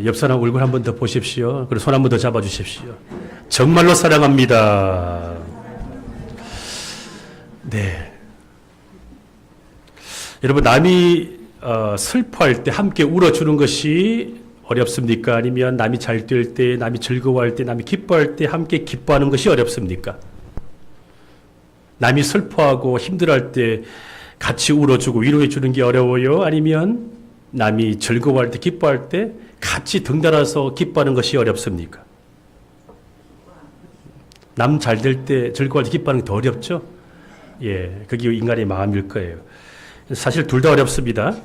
옆 사람 얼굴 한 번 더 보십시오. 그리고 손 한 번 더 잡아주십시오. 정말로 사랑합니다. 네. 여러분, 남이 슬퍼할 때 함께 울어주는 것이 어렵습니까? 아니면 남이 잘 될 때, 남이 즐거워할 때, 남이 기뻐할 때 함께 기뻐하는 것이 어렵습니까? 남이 슬퍼하고 힘들어할 때 같이 울어주고 위로해 주는 게 어려워요? 아니면 남이 즐거워할 때, 기뻐할 때 같이 등달아서 기뻐하는 것이 어렵습니까? 남 잘 될 때 즐거워할 때 기뻐하는 게 더 어렵죠? 예, 그게 인간의 마음일 거예요. 사실 둘 다 어렵습니다.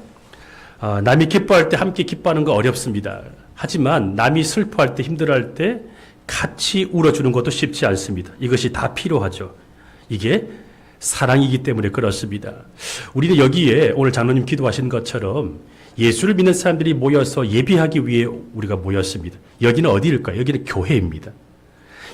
남이 기뻐할 때 함께 기뻐하는 거 어렵습니다. 하지만 남이 슬퍼할 때, 힘들어할 때 같이 울어주는 것도 쉽지 않습니다. 이것이 다 필요하죠. 이게 사랑이기 때문에 그렇습니다. 우리는 여기에 오늘 장로님 기도하신 것처럼 예수를 믿는 사람들이 모여서 예배하기 위해 우리가 모였습니다. 여기는 어디일까요? 여기는 교회입니다.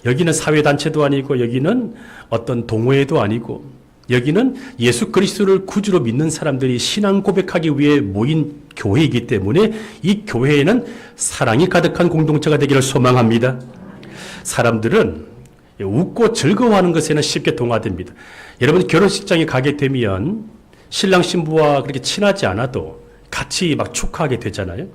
여기는 사회단체도 아니고 여기는 어떤 동호회도 아니고 여기는 예수 그리스도를 구주로 믿는 사람들이 신앙 고백하기 위해 모인 교회이기 때문에 이 교회에는 사랑이 가득한 공동체가 되기를 소망합니다. 사람들은 웃고 즐거워하는 것에는 쉽게 동화됩니다. 여러분 결혼식장에 가게 되면 신랑 신부와 그렇게 친하지 않아도 같이 막 축하하게 되잖아요.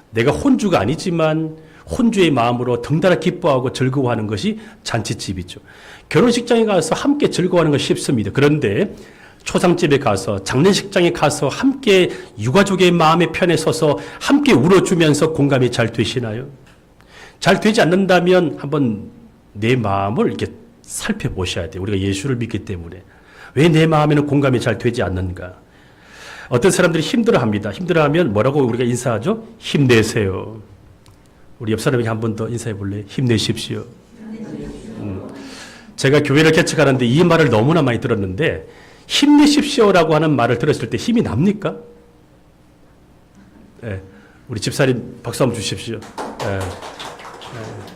내가 혼주가 아니지만 혼주의 마음으로 덩달아 기뻐하고 즐거워하는 것이 잔치집이죠. 결혼식장에 가서 함께 즐거워하는 건 쉽습니다. 그런데 초상집에 가서 장례식장에 가서 함께 유가족의 마음의 편에 서서 함께 울어주면서 공감이 잘 되시나요? 잘 되지 않는다면 한번 내 마음을 이렇게 살펴보셔야 돼요. 우리가 예수를 믿기 때문에. 왜 내 마음에는 공감이 잘 되지 않는가? 어떤 사람들이 힘들어합니다. 힘들어하면 뭐라고 우리가 인사하죠? 힘내세요. 우리 옆 사람에게 한 번 더 인사해 볼래요? 힘내십시오. 제가 교회를 개척하는데 이 말을 너무나 많이 들었는데 힘내십시오라고 하는 말을 들었을 때 힘이 납니까? 예, 우리 집사님 박수 한번 주십시오. 예,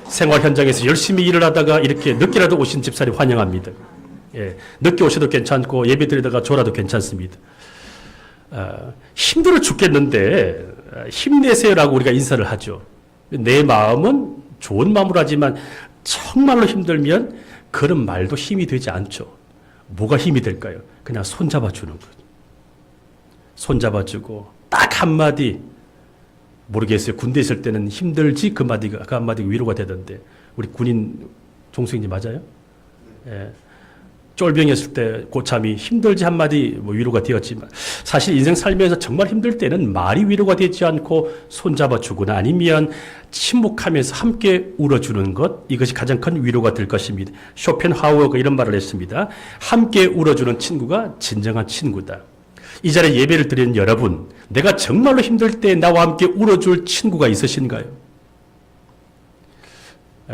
생활 현장에서 열심히 일을 하다가 이렇게 늦게라도 오신 집사님 환영합니다. 예, 늦게 오셔도 괜찮고 예배 드리다가 졸아도 괜찮습니다. 힘들어 죽겠는데 힘내세요라고 우리가 인사를 하죠. 내 마음은 좋은 마음으로 하지만 정말로 힘들면 그런 말도 힘이 되지 않죠. 뭐가 힘이 될까요? 그냥 손잡아 주는 거죠. 손잡아 주고 딱 한마디, 모르겠어요. 군대 있을 때는 힘들지 그 한마디가 위로가 되던데 우리 군인 종수님 맞아요? 예. 쫄병이었을 때 고참이 힘들지 한마디 위로가 되었지만 사실 인생 살면서 정말 힘들 때는 말이 위로가 되지 않고 손잡아 주거나 아니면 침묵하면서 함께 울어주는 것, 이것이 가장 큰 위로가 될 것입니다. 쇼펜하우어가 이런 말을 했습니다. 함께 울어주는 친구가 진정한 친구다. 이 자리에 예배를 드리는 여러분, 내가 정말로 힘들 때 나와 함께 울어줄 친구가 있으신가요?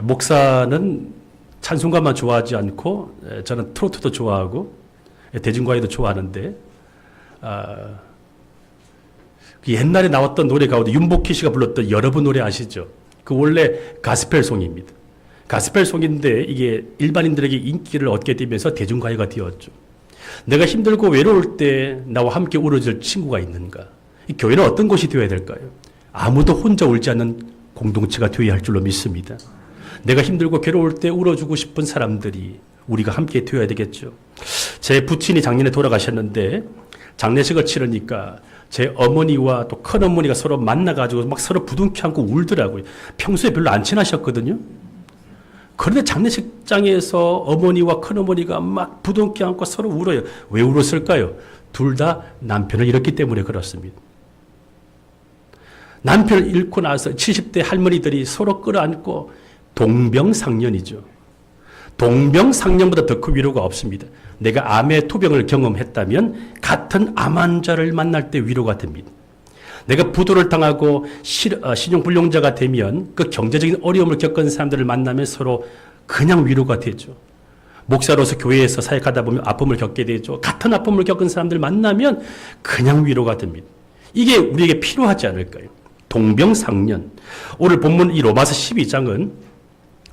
목사는 찬송가만 좋아하지 않고 저는 트로트도 좋아하고 대중가요도 좋아하는데 그 옛날에 나왔던 노래 가운데 윤복희 씨가 불렀던 여러분 노래 아시죠? 그 원래 가스펠송입니다. 가스펠송인데 이게 일반인들에게 인기를 얻게 되면서 대중가요가 되었죠. 내가 힘들고 외로울 때 나와 함께 울어줄 친구가 있는가? 이 교회는 어떤 곳이 되어야 될까요? 아무도 혼자 울지 않는 공동체가 되어야 할 줄로 믿습니다. 내가 힘들고 괴로울 때 울어주고 싶은 사람들이 우리가 함께 되어야 되겠죠. 제 부친이 작년에 돌아가셨는데 장례식을 치르니까 제 어머니와 또 큰어머니가 서로 만나가지고 막 서로 부둥켜 안고 울더라고요. 평소에 별로 안 친하셨거든요. 그런데 장례식장에서 어머니와 큰어머니가 막 부둥켜 안고 서로 울어요. 왜 울었을까요? 둘 다 남편을 잃었기 때문에 그렇습니다. 남편을 잃고 나서 70대 할머니들이 서로 끌어안고 동병상련이죠. 동병상련보다 더 큰 위로가 없습니다. 내가 암의 투병을 경험했다면 같은 암 환자를 만날 때 위로가 됩니다. 내가 부도를 당하고 신용불량자가 되면 그 경제적인 어려움을 겪은 사람들을 만나면 서로 그냥 위로가 되죠. 목사로서 교회에서 사역하다 보면 아픔을 겪게 되죠. 같은 아픔을 겪은 사람들 만나면 그냥 위로가 됩니다. 이게 우리에게 필요하지 않을까요? 동병상련. 오늘 본문 이 로마서 12장은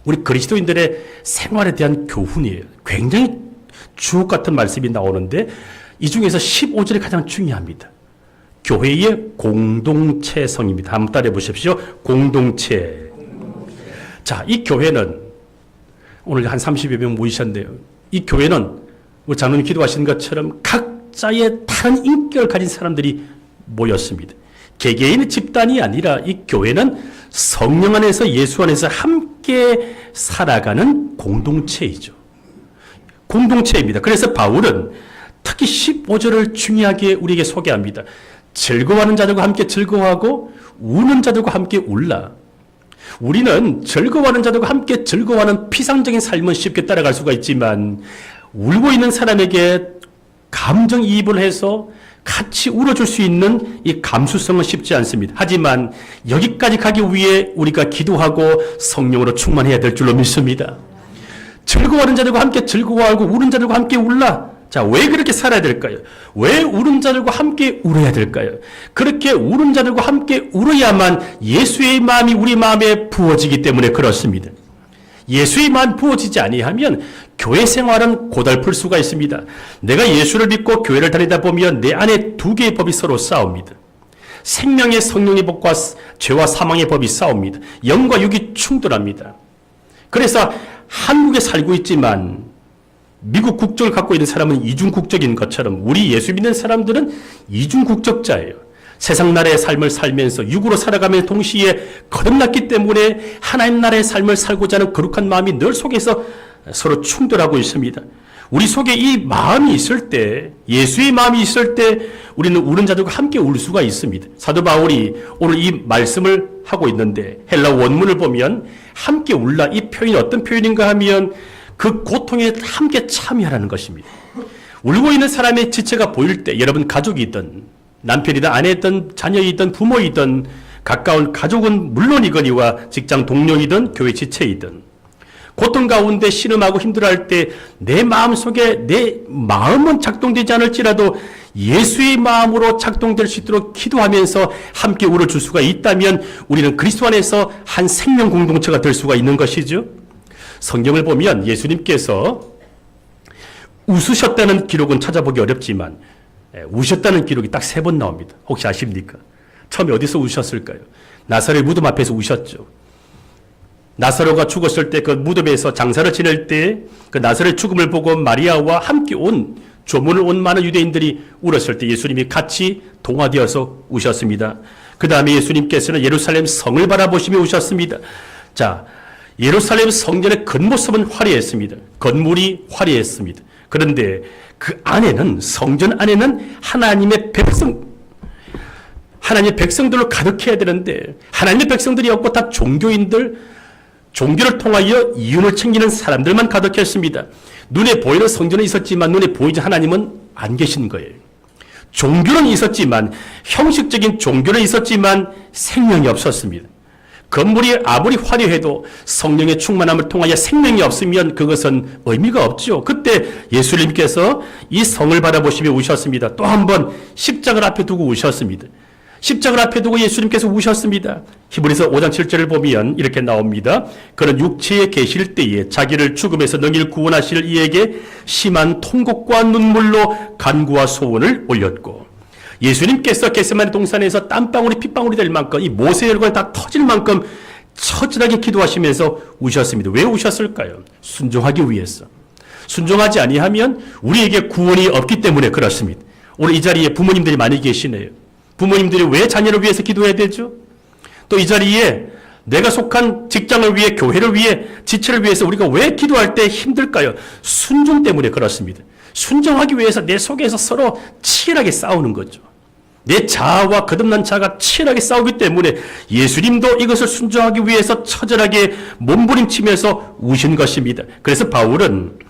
우리 그리스도인들의 생활에 대한 교훈이에요. 굉장히 주옥 같은 말씀이 나오는데 이 중에서 15절이 가장 중요합니다. 교회의 공동체성입니다. 한번 따라해 보십시오. 공동체. 자, 이 교회는 오늘 한 30여 명 모이셨는데요. 이 교회는 우리 장로님 기도하신 것처럼 각자의 다른 인격을 가진 사람들이 모였습니다. 개개인의 집단이 아니라 이 교회는 성령 안에서 예수 안에서 함께 살아가는 공동체이죠. 공동체입니다. 그래서 바울은 특히 15절을 중요하게 우리에게 소개합니다. 즐거워하는 자들과 함께 즐거워하고 우는 자들과 함께 울라. 우리는 즐거워하는 자들과 함께 즐거워하는 피상적인 삶은 쉽게 따라갈 수가 있지만 울고 있는 사람에게 감정이입을 해서 같이 울어줄 수 있는 이 감수성은 쉽지 않습니다. 하지만 여기까지 가기 위해 우리가 기도하고 성령으로 충만해야 될 줄로 믿습니다. 즐거워하는 자들과 함께 즐거워하고 우는 자들과 함께 울라. 자, 왜 그렇게 살아야 될까요? 왜 우는 자들과 함께 울어야 될까요? 그렇게 우는 자들과 함께 울어야만 예수의 마음이 우리 마음에 부어지기 때문에 그렇습니다. 예수의 마음이 부어지지 아니하면 교회 생활은 고달플 수가 있습니다. 내가 예수를 믿고 교회를 다니다 보면 내 안에 두 개의 법이 서로 싸웁니다. 생명의 성령의 법과 죄와 사망의 법이 싸웁니다. 영과 육이 충돌합니다. 그래서 한국에 살고 있지만 미국 국적을 갖고 있는 사람은 이중 국적인 것처럼 우리 예수 믿는 사람들은 이중 국적자예요. 세상 나라의 삶을 살면서 육으로 살아가면서 동시에 거듭났기 때문에 하나님 나라의 삶을 살고자 하는 거룩한 마음이 늘 속에서 서로 충돌하고 있습니다. 우리 속에 이 마음이 있을 때, 예수의 마음이 있을 때 우리는 우는 자들과 함께 울 수가 있습니다. 사도 바울이 오늘 이 말씀을 하고 있는데 헬라 원문을 보면 함께 울라, 이 표현이 어떤 표현인가 하면 그 고통에 함께 참여하라는 것입니다. 울고 있는 사람의 지체가 보일 때 여러분 가족이든 남편이든 아내든 자녀이든 부모이든 가까운 가족은 물론이거니와 직장 동료이든 교회 지체이든 고통 가운데 신음하고 힘들어할 때 내 마음속에 내 마음은 작동되지 않을지라도 예수의 마음으로 작동될 수 있도록 기도하면서 함께 울어줄 수가 있다면 우리는 그리스도 안에서 한 생명 공동체가 될 수가 있는 것이죠. 성경을 보면 예수님께서 웃으셨다는 기록은 찾아보기 어렵지만 우셨다는 기록이 딱 3번 나옵니다. 혹시 아십니까? 처음에 어디서 우셨을까요? 나사렛 무덤 앞에서 우셨죠. 나사로가 죽었을 때 그 무덤에서 장사를 지낼 때 그 나사렛 죽음을 보고 마리아와 함께 온 조문을 온 많은 유대인들이 울었을 때 예수님이 같이 동화되어서 우셨습니다. 그 다음에 예수님께서는 예루살렘 성을 바라보시며 우셨습니다. 자, 예루살렘 성전의 겉모습은 화려했습니다. 건물이 화려했습니다. 그런데 그 안에는, 성전 안에는 하나님의 백성들로 가득해야 되는데 하나님의 백성들이 없고 다 종교인들, 종교를 통하여 이윤을 챙기는 사람들만 가득했습니다. 눈에 보이는 성전은 있었지만 눈에 보이지 하나님은 안 계신 거예요. 종교는 있었지만, 형식적인 종교는 있었지만 생명이 없었습니다. 건물이 아무리 화려해도 성령의 충만함을 통하여 생명이 없으면 그것은 의미가 없죠. 그때 예수님께서 이 성을 바라보시며 우셨습니다. 또 한 번 십자가를 앞에 두고 우셨습니다. 십자가를 앞에 두고 예수님께서 우셨습니다. 히브리서 5장 7절을 보면 이렇게 나옵니다. 그는 육체에 계실 때에 자기를 죽음에서 능히 구원하실 이에게 심한 통곡과 눈물로 간구와 소원을 올렸고, 예수님께서 겟세마네 동산에서 땀방울이 핏방울이 될 만큼 이 모세의 혈관이 다 터질 만큼 처절하게 기도하시면서 우셨습니다. 왜 우셨을까요? 순종하기 위해서. 순종하지 아니하면 우리에게 구원이 없기 때문에 그렇습니다. 오늘 이 자리에 부모님들이 많이 계시네요. 부모님들이 왜 자녀를 위해서 기도해야 되죠? 또 이 자리에 내가 속한 직장을 위해, 교회를 위해, 지체를 위해서 우리가 왜 기도할 때 힘들까요? 순종 때문에 그렇습니다. 순종하기 위해서 내 속에서 서로 치열하게 싸우는 거죠. 내 자아와 거듭난 자가 치열하게 싸우기 때문에 예수님도 이것을 순종하기 위해서 처절하게 몸부림치면서 우신 것입니다. 그래서 바울은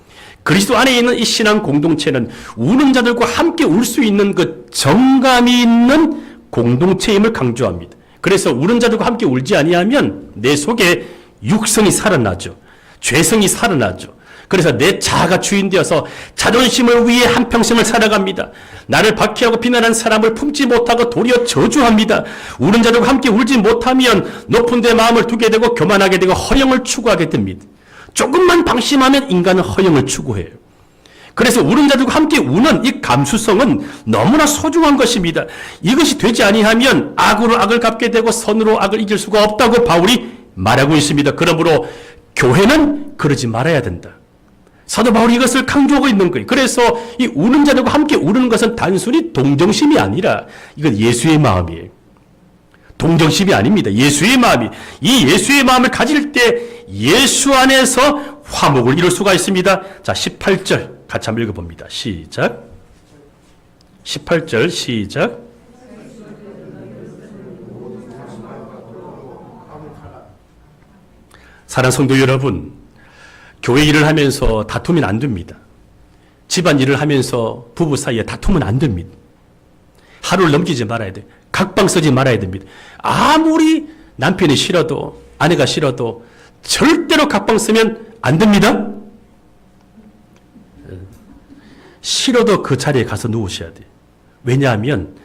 그리스도 안에 있는 이 신앙 공동체는 우는 자들과 함께 울 수 있는 그 정감이 있는 공동체임을 강조합니다. 그래서 우는 자들과 함께 울지 아니하면 내 속에 육성이 살아나죠. 죄성이 살아나죠. 그래서 내 자아가 주인되어서 자존심을 위해 한평생을 살아갑니다. 나를 박해하고 비난하는 사람을 품지 못하고 도리어 저주합니다. 우는 자들과 함께 울지 못하면 높은 데 마음을 두게 되고 교만하게 되고 허영을 추구하게 됩니다. 조금만 방심하면 인간은 허영을 추구해요. 그래서 우는 자들과 함께 우는 이 감수성은 너무나 소중한 것입니다. 이것이 되지 아니하면 악으로 악을 갚게 되고 선으로 악을 이길 수가 없다고 바울이 말하고 있습니다. 그러므로 교회는 그러지 말아야 된다. 사도 바울이 이것을 강조하고 있는 거예요. 그래서 이 우는 자들과 함께 우는 것은 단순히 동정심이 아니라 이건 예수의 마음이에요. 동정심이 아닙니다. 예수의 마음이. 이 예수의 마음을 가질 때 예수 안에서 화목을 이룰 수가 있습니다. 자, 18절 같이 한번 읽어봅니다. 시작. 18절 시작. 사랑하는 성도 여러분, 교회 일을 하면서 다투면 안 됩니다. 집안 일을 하면서 부부 사이에 다투면 안 됩니다. 하루를 넘기지 말아야 돼요. 각방 쓰지 말아야 됩니다. 아무리 남편이 싫어도 아내가 싫어도 절대로 각방 쓰면 안 됩니다. 싫어도 그 자리에 가서 누우셔야 돼요. 왜냐하면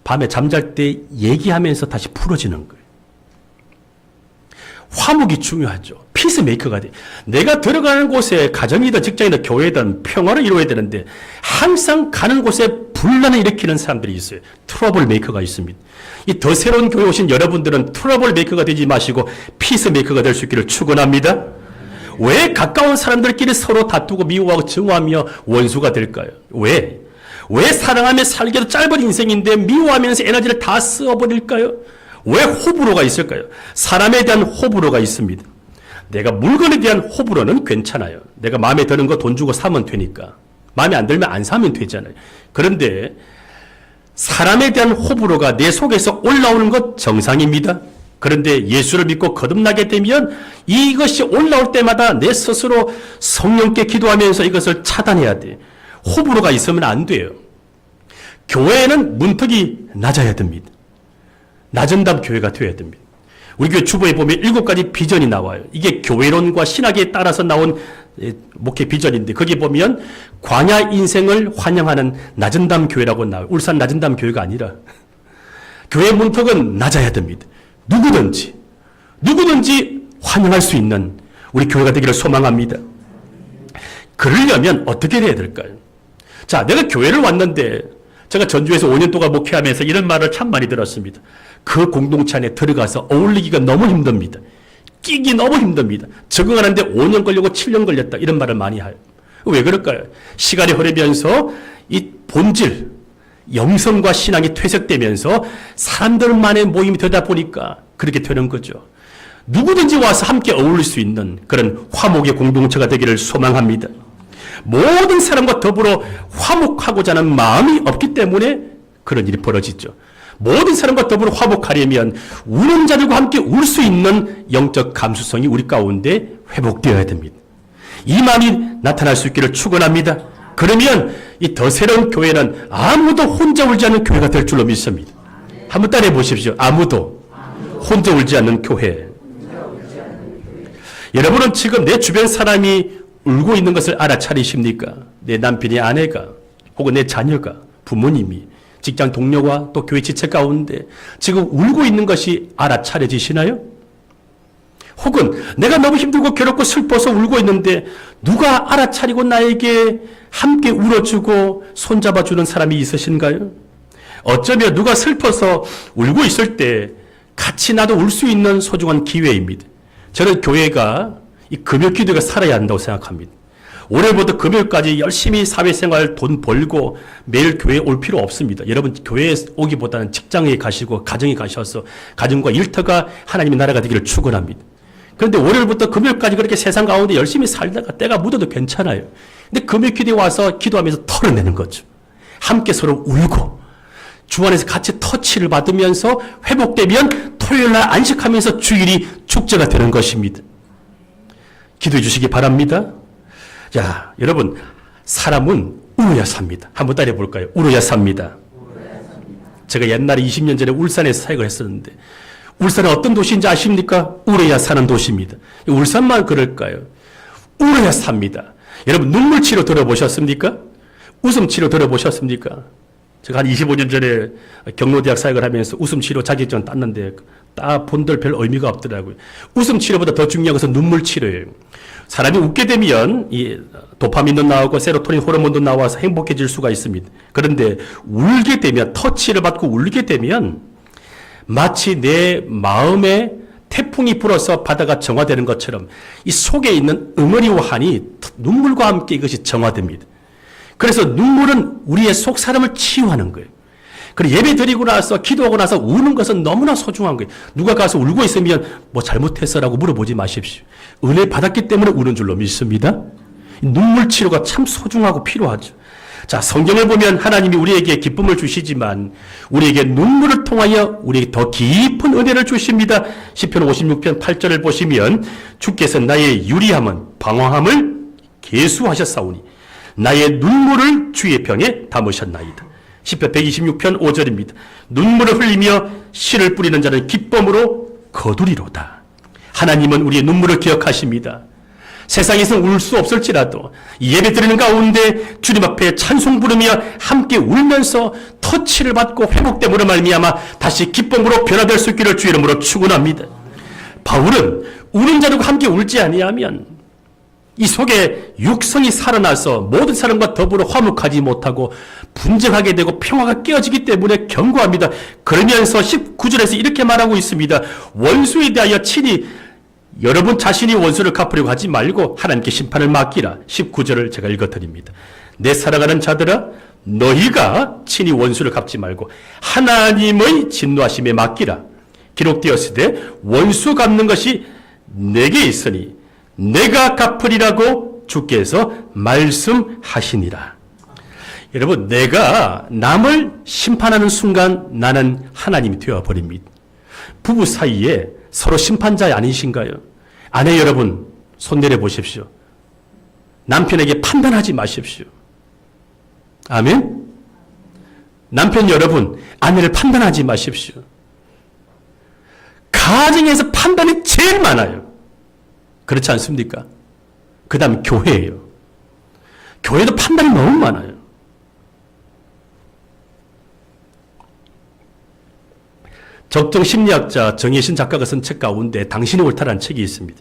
밤에 잠잘 때 얘기하면서 다시 풀어지는 거예요. 화목이 중요하죠. 피스메이커가 돼. 내가 들어가는 곳에 가정이든 직장이든 교회든 평화를 이루어야 되는데 항상 가는 곳에 분란을 일으키는 사람들이 있어요. 트러블 메이커가 있습니다. 이 더 새로운 교회 오신 여러분들은 트러블 메이커가 되지 마시고 피스메이커가 될 수 있기를 축원합니다. 왜 가까운 사람들끼리 서로 다투고 미워하고 증오하며 원수가 될까요? 왜? 왜 사랑하며 살기도 짧은 인생인데 미워하면서 에너지를 다 써버릴까요? 왜 호불호가 있을까요? 사람에 대한 호불호가 있습니다. 내가 물건에 대한 호불호는 괜찮아요. 내가 마음에 드는 거 돈 주고 사면 되니까. 마음에 안 들면 안 사면 되잖아요. 그런데 사람에 대한 호불호가 내 속에서 올라오는 것 정상입니다. 그런데 예수를 믿고 거듭나게 되면 이것이 올라올 때마다 내 스스로 성령께 기도하면서 이것을 차단해야 돼. 호불호가 있으면 안 돼요. 교회는 문턱이 낮아야 됩니다. 낮은 담 교회가 되어야 됩니다. 우리 교회 주보에 보면 7가지 비전이 나와요. 이게 교회론과 신학에 따라서 나온 목회 비전인데 거기 보면 광야 인생을 환영하는 낮은 담 교회라고 나와요. 울산 낮은 담 교회가 아니라 교회 문턱은 낮아야 됩니다. 누구든지 환영할 수 있는 우리 교회가 되기를 소망합니다. 그러려면 어떻게 해야 될까요? 자, 내가 교회를 왔는데 제가 전주에서 5년 동안 목회하면서 이런 말을 참 많이 들었습니다. 그 공동체 안에 들어가서 어울리기가 너무 힘듭니다. 끼기 너무 힘듭니다. 적응하는데 5년 걸리고 7년 걸렸다. 이런 말을 많이 해요. 왜 그럴까요? 시간이 흐르면서 이 본질, 영성과 신앙이 퇴색되면서 사람들만의 모임이 되다 보니까 그렇게 되는 거죠. 누구든지 와서 함께 어울릴 수 있는 그런 화목의 공동체가 되기를 소망합니다. 모든 사람과 더불어 화목하고자 하는 마음이 없기 때문에 그런 일이 벌어지죠. 모든 사람과 더불어 화목하려면 우는 자들과 함께 울 수 있는 영적 감수성이 우리 가운데 회복되어야 됩니다. 이 마음이 나타날 수 있기를 축원합니다. 그러면 이 더 새로운 교회는 아무도 혼자 울지 않는 교회가 될 줄로 믿습니다. 한번 따라해 보십시오. 아무도 혼자 울지 않는 교회. 여러분은 지금 내 주변 사람이 울고 있는 것을 알아차리십니까? 내 남편이 아내가 혹은 내 자녀가 부모님이 직장 동료와 또 교회 지체 가운데 지금 울고 있는 것이 알아차려지시나요? 혹은 내가 너무 힘들고 괴롭고 슬퍼서 울고 있는데 누가 알아차리고 나에게 함께 울어주고 손잡아주는 사람이 있으신가요? 어쩌면 누가 슬퍼서 울고 있을 때 같이 나도 울 수 있는 소중한 기회입니다. 저는 교회가 이 금요기도가 살아야 한다고 생각합니다. 월요일부터 금요일까지 열심히 사회생활 돈 벌고 매일 교회에 올 필요 없습니다. 여러분 교회에 오기보다는 직장에 가시고 가정에 가셔서 가정과 일터가 하나님의 나라가 되기를 축원합니다. 그런데 월요일부터 금요일까지 그렇게 세상 가운데 열심히 살다가 때가 묻어도 괜찮아요. 근데 금요기도에 와서 기도하면서 털어내는 거죠. 함께 서로 울고 주 안에서 같이 터치를 받으면서 회복되면 토요일날 안식하면서 주일이 축제가 되는 것입니다. 기도해 주시기 바랍니다. 자, 여러분, 사람은 울어야 삽니다. 한번 따라해 볼까요? 울어야 삽니다. 제가 옛날에 20년 전에 울산에서 사역을 했었는데, 울산은 어떤 도시인지 아십니까? 울어야 사는 도시입니다. 울산만 그럴까요? 울어야 삽니다. 여러분, 눈물 치료 들어보셨습니까? 웃음 치료 들어보셨습니까? 제가 한 25년 전에 경로대학 사역을 하면서 웃음 치료 자격증 땄는데, 다 본들 별 의미가 없더라고요. 웃음 치료보다 더 중요한 것은 눈물 치료예요. 사람이 웃게 되면 이 도파민도 나오고 세로토닌 호르몬도 나와서 행복해질 수가 있습니다. 그런데 울게 되면, 터치를 받고 울게 되면 마치 내 마음에 태풍이 불어서 바다가 정화되는 것처럼 이 속에 있는 응어리와 한이 눈물과 함께 이것이 정화됩니다. 그래서 눈물은 우리의 속 사람을 치유하는 거예요. 그리고 예배 드리고 나서 기도하고 나서 우는 것은 너무나 소중한 거예요. 누가 가서 울고 있으면 뭐 잘못했어라고 물어보지 마십시오. 은혜 받았기 때문에 우는 줄로 믿습니다. 눈물 치료가 참 소중하고 필요하죠. 자, 성경을 보면 하나님이 우리에게 기쁨을 주시지만 우리에게 눈물을 통하여 우리에게 더 깊은 은혜를 주십니다. 시편 56편 8절을 보시면 주께서 나의 유리함은 방황함을 계수하셨사오니 나의 눈물을 주의 병에 담으셨나이다. 시편 126편 5절입니다. 눈물을 흘리며 씨를 뿌리는 자는 기쁨으로 거두리로다. 하나님은 우리의 눈물을 기억하십니다. 세상에서 울 수 없을지라도 예배 드리는 가운데 주님 앞에 찬송 부르며 함께 울면서 터치를 받고 회복됨으로 말미암아 다시 기쁨으로 변화될 수 있기를 주 이름으로 축원합니다. 바울은 우는 자들과 함께 울지 아니하면 이 속에 육성이 살아나서 모든 사람과 더불어 화목하지 못하고 분쟁하게 되고 평화가 깨어지기 때문에 경고합니다. 그러면서 19절에서 이렇게 말하고 있습니다. 원수에 대하여 친히 여러분 자신이 원수를 갚으려고 하지 말고 하나님께 심판을 맡기라. 19절을 제가 읽어드립니다. 내 사랑하는 자들아, 너희가 친히 원수를 갚지 말고 하나님의 진노하심에 맡기라. 기록되었으되 원수 갚는 것이 내게 있으니 내가 갚으리라고 주께서 말씀하시니라. 여러분, 내가 남을 심판하는 순간 나는 하나님이 되어버립니다. 부부 사이에 서로 심판자 아니신가요? 아내 여러분, 손 내려보십시오. 남편에게 판단하지 마십시오. 아멘? 남편 여러분, 아내를 판단하지 마십시오. 가정에서 판단이 제일 많아요. 그렇지 않습니까? 그 다음 교회예요. 교회도 판단이 너무 많아요. 적정심리학자 정혜신 작가가 쓴 책 가운데 당신이 옳다라는 책이 있습니다.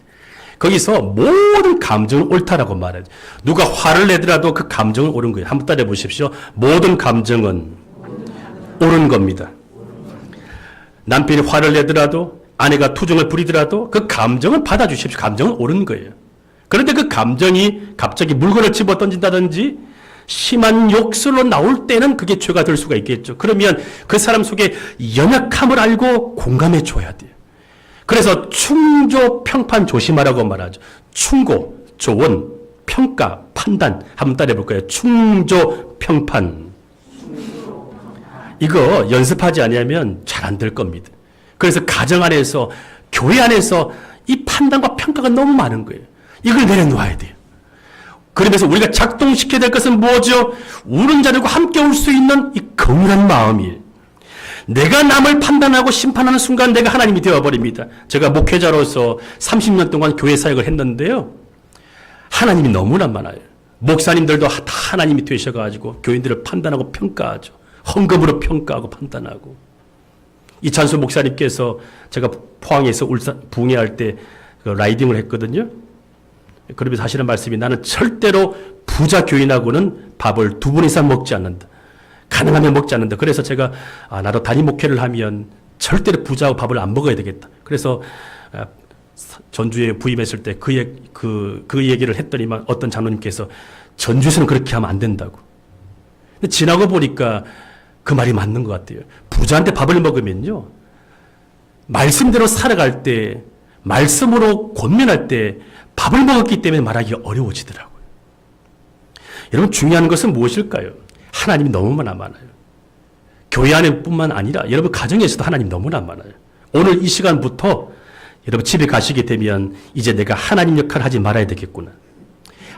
거기서 모든 감정은 옳다라고 말해요. 누가 화를 내더라도 그 감정은 옳은 거예요. 한번 따라해 보십시오. 모든 감정은 옳은 겁니다. 남편이 화를 내더라도 아내가 투정을 부리더라도 그 감정은 받아주십시오. 감정은 옳은 거예요. 그런데 그 감정이 갑자기 물건을 집어던진다든지 심한 욕설로 나올 때는 그게 죄가 될 수가 있겠죠. 그러면 그 사람 속에 연약함을 알고 공감해 줘야 돼요. 그래서 충조, 평판 조심하라고 말하죠. 충고, 조언, 평가, 판단. 한번 따라해 볼까요? 충조, 평판. 이거 연습하지 않으면 잘 안 될 겁니다. 그래서 가정 안에서, 교회 안에서 이 판단과 평가가 너무 많은 거예요. 이걸 내려놓아야 돼요. 그러면서 우리가 작동시켜야 될 것은 뭐죠? 우는 자들과 함께 울 수 있는 이 긍휼한 마음이에요. 내가 남을 판단하고 심판하는 순간 내가 하나님이 되어버립니다. 제가 목회자로서 30년 동안 교회 사역을 했는데요. 하나님이 너무나 많아요. 목사님들도 다 하나님이 되셔가지고 교인들을 판단하고 평가하죠. 헌금으로 평가하고 판단하고. 이찬수 목사님께서 제가 포항에서 붕해할 때 라이딩을 했거든요. 그러면서 하시는 말씀이 나는 절대로 부자 교인하고는 밥을 2번 이상 먹지 않는다. 가능하면 먹지 않는다. 그래서 제가 나도 단임 목회를 하면 절대로 부자하고 밥을 안 먹어야 되겠다. 그래서 전주에 부임했을 때 그 얘기를 했더니만 어떤 장로님께서 전주에서는 그렇게 하면 안 된다고. 근데 지나고 보니까 그 말이 맞는 것 같아요. 부자한테 밥을 먹으면요. 말씀대로 살아갈 때, 말씀으로 권면할 때 밥을 먹었기 때문에 말하기가 어려워지더라고요. 여러분 중요한 것은 무엇일까요? 하나님이 너무나 많아요. 교회 안에뿐만 아니라 여러분 가정에서도 하나님이 너무나 많아요. 오늘 이 시간부터 여러분 집에 가시게 되면 이제 내가 하나님 역할을 하지 말아야 되겠구나.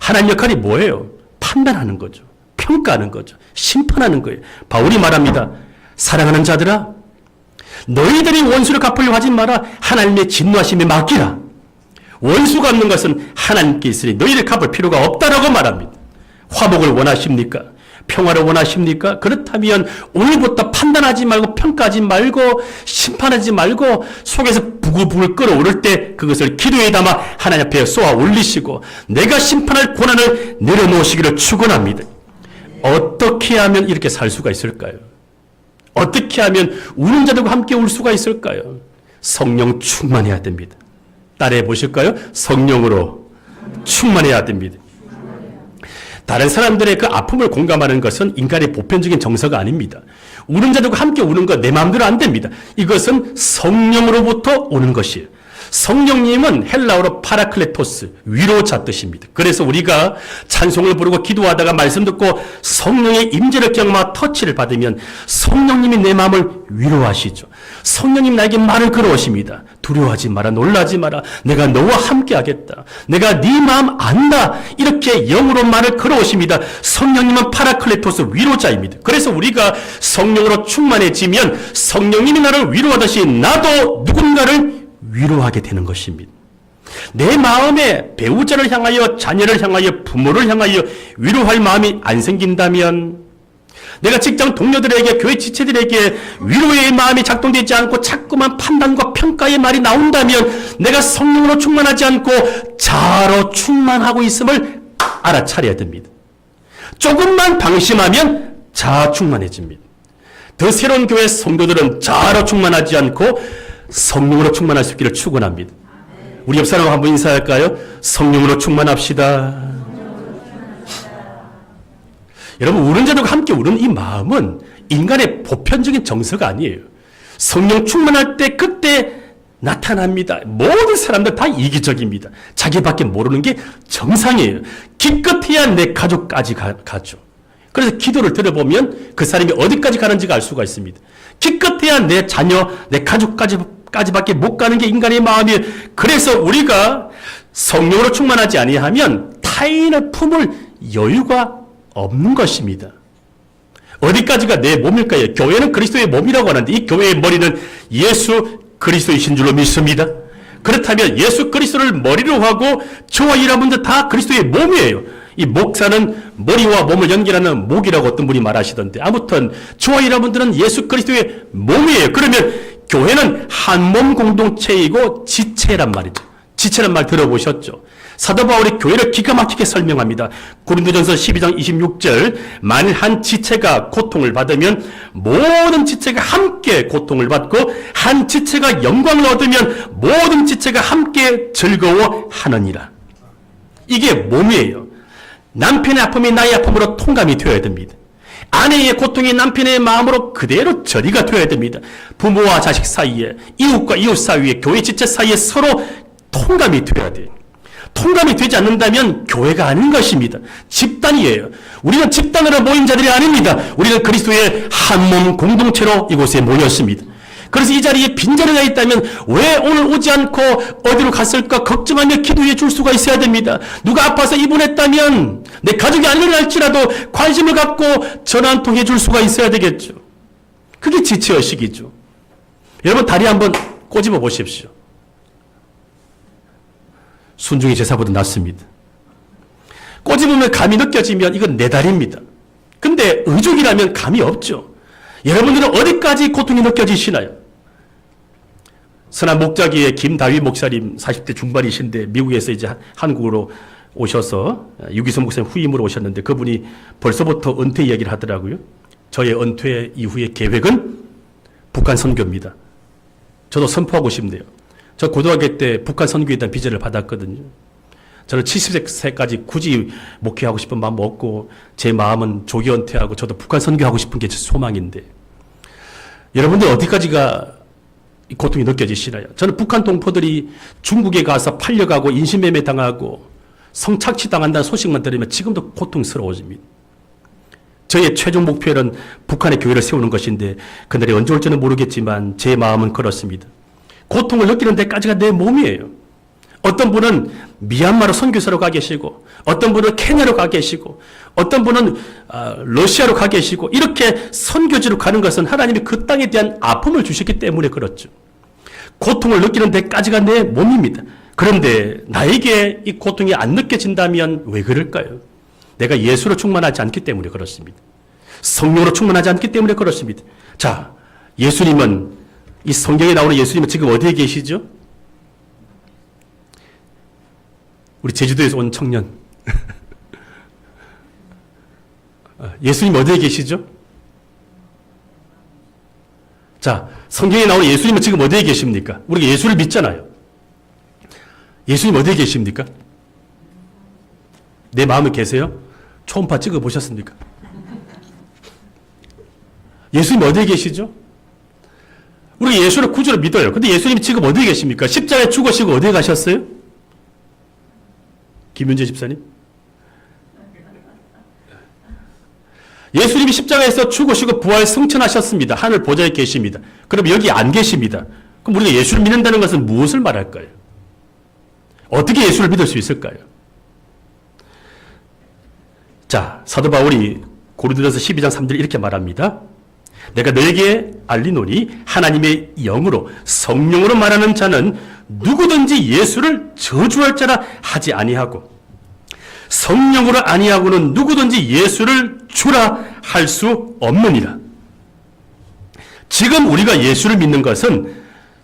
하나님 역할이 뭐예요? 판단하는 거죠. 평가하는 거죠. 심판하는 거예요. 바울이 말합니다. 사랑하는 자들아, 너희들이 원수를 갚으려고 하지 마라. 하나님의 진노하심에 맡기라. 원수 갚는 것은 하나님께 있으니 너희를 갚을 필요가 없다라고 말합니다. 화목을 원하십니까? 평화를 원하십니까? 그렇다면 오늘부터 판단하지 말고 평가하지 말고 심판하지 말고 속에서 부글부글 끓어오를 때 그것을 기도에 담아 하나님 앞에 쏘아 올리시고 내가 심판할 권한을 내려놓으시기를 축원합니다. 어떻게 하면 이렇게 살 수가 있을까요? 어떻게 하면 우는 자들과 함께 울 수가 있을까요? 성령 충만해야 됩니다. 따라해 보실까요? 성령으로 충만해야 됩니다. 다른 사람들의 그 아픔을 공감하는 것은 인간의 보편적인 정서가 아닙니다. 우는 자들과 함께 우는 것 내 마음대로 안 됩니다. 이것은 성령으로부터 오는 것이에요. 성령님은 헬라어로 파라클레토스, 위로자 뜻입니다. 그래서 우리가 찬송을 부르고 기도하다가 말씀 듣고 성령의 임재를 경험하 터치를 받으면 성령님이 내 마음을 위로하시죠. 성령님 나에게 말을 걸어오십니다. 두려워하지 마라, 놀라지 마라. 내가 너와 함께 하겠다. 내가 네 마음 안다. 이렇게 영으로 말을 걸어오십니다. 성령님은 파라클레토스, 위로자입니다. 그래서 우리가 성령으로 충만해지면 성령님이 나를 위로하듯이 나도 누군가를 위로하게 되는 것입니다. 내 마음에 배우자를 향하여, 자녀를 향하여, 부모를 향하여 위로할 마음이 안 생긴다면, 내가 직장 동료들에게, 교회 지체들에게 위로의 마음이 작동되지 않고 자꾸만 판단과 평가의 말이 나온다면 내가 성령으로 충만하지 않고 자아로 충만하고 있음을 알아차려야 됩니다. 조금만 방심하면 자아 충만해집니다. 더 새로운 교회 성도들은 자아로 충만하지 않고 성령으로 충만할 수 있기를 축원합니다. 우리 옆 사람 한번 인사할까요? 성령으로 충만합시다. 여러분, 우는 자들과 함께 우는 이 마음은 인간의 보편적인 정서가 아니에요. 성령 충만할 때 그때 나타납니다. 모든 사람들 다 이기적입니다. 자기밖에 모르는 게 정상이에요. 기껏해야 내 가족까지 가죠. 그래서 기도를 들어보면 그 사람이 어디까지 가는지가 알 수가 있습니다. 기껏해야 내 자녀, 내 가족까지밖에 못 가는 게 인간의 마음이에요. 그래서 우리가 성령으로 충만하지 아니하면 타인을 품을 여유가 없는 것입니다. 어디까지가 내 몸일까요? 교회는 그리스도의 몸이라고 하는데 이 교회의 머리는 예수 그리스도이신 줄로 믿습니다. 그렇다면 예수 그리스도를 머리로 하고 저와 여러분들 다 그리스도의 몸이에요. 이 목사는 머리와 몸을 연결하는 목이라고 어떤 분이 말하시던데, 아무튼 저와 여러분들은 예수 그리스도의 몸이에요. 그러면 교회는 한 몸 공동체이고 지체란 말이죠. 지체란 말 들어보셨죠? 사도 바울이 교회를 기가 막히게 설명합니다. 고린도전서 12장 26절, 만일 한 지체가 고통을 받으면 모든 지체가 함께 고통을 받고 한 지체가 영광을 얻으면 모든 지체가 함께 즐거워하느니라. 이게 몸이에요. 남편의 아픔이 나의 아픔으로 통감이 되어야 됩니다. 아내의 고통이 남편의 마음으로 그대로 처리가 되어야 됩니다. 부모와 자식 사이에, 이웃과 이웃 사이에, 교회 지체 사이에 서로 통감이 되어야 돼요. 통감이 되지 않는다면 교회가 아닌 것입니다. 집단이에요. 우리는 집단으로 모인 자들이 아닙니다. 우리는 그리스도의 한 몸 공동체로 이곳에 모였습니다. 그래서 이 자리에 빈자리가 있다면 왜 오늘 오지 않고 어디로 갔을까 걱정하며 기도해 줄 수가 있어야 됩니다. 누가 아파서 입원했다면 내 가족이 알려날지라도 관심을 갖고 전화 한 통 해줄 수가 있어야 되겠죠. 그게 지체의식이죠. 여러분 다리 한번 꼬집어 보십시오. 순종이 제사보다 낫습니다. 꼬집으면 감이 느껴지면 이건 내 다리입니다. 근데 의족이라면 감이 없죠. 여러분들은 어디까지 고통이 느껴지시나요? 선한 목자기의 김다윗 목사님 40대 중반이신데 미국에서 이제 한국으로 오셔서 유기성 목사님 후임으로 오셨는데 그분이 벌써부터 은퇴 이야기를 하더라고요. 저의 은퇴 이후의 계획은 북한 선교입니다. 저도 선포하고 싶네요. 저 고등학교 때 북한 선교에 대한 비전을 받았거든요. 저는 70세까지 굳이 목회하고 싶은 마음 없고 제 마음은 조기 은퇴하고 저도 북한 선교하고 싶은 게 제 소망인데 여러분들 어디까지가 고통이 느껴지시나요? 저는 북한 동포들이 중국에 가서 팔려가고 인신매매 당하고 성착취 당한다는 소식만 들으면 지금도 고통스러워집니다. 저의 최종 목표는 북한의 교회를 세우는 것인데 그날이 언제 올지는 모르겠지만 제 마음은 그렇습니다. 고통을 느끼는 데까지가 내 몸이에요. 어떤 분은 미얀마로 선교사로 가 계시고 어떤 분은 케냐로 가 계시고 어떤 분은 러시아로 가 계시고 이렇게 선교지로 가는 것은 하나님이 그 땅에 대한 아픔을 주셨기 때문에 그렇죠. 고통을 느끼는 데까지가 내 몸입니다. 그런데 나에게 이 고통이 안 느껴진다면 왜 그럴까요? 내가 예수로 충만하지 않기 때문에 그렇습니다. 성령으로 충만하지 않기 때문에 그렇습니다. 자, 예수님은, 이 성경에 나오는 예수님은 지금 어디에 계시죠? 우리 제주도에서 온 청년. 예수님 어디에 계시죠? 자, 성경에 나오는 예수님은 지금 어디에 계십니까? 우리가 예수를 믿잖아요. 예수님 어디에 계십니까? 내 마음에 계세요? 초음파 찍어 보셨습니까? 예수님 어디에 계시죠? 우리가 예수를 구주로 믿어요. 근데 예수님이 지금 어디에 계십니까? 십자가에 죽으시고 어디에 가셨어요? 김윤재 집사님? 예수님이 십자가에서 죽으시고 부활 승천하셨습니다. 하늘 보좌에 계십니다. 그럼 여기 안 계십니다. 그럼 우리가 예수를 믿는다는 것은 무엇을 말할까요? 어떻게 예수를 믿을 수 있을까요? 자, 사도 바울이 고린도전서 12장 3절 이렇게 말합니다. 내가 너에게 알리노니 하나님의 영으로 성령으로 말하는 자는 누구든지 예수를 저주할 자라 하지 아니하고 성령으로 아니하고는 누구든지 예수를 주라 할 수 없느니라. 지금 우리가 예수를 믿는 것은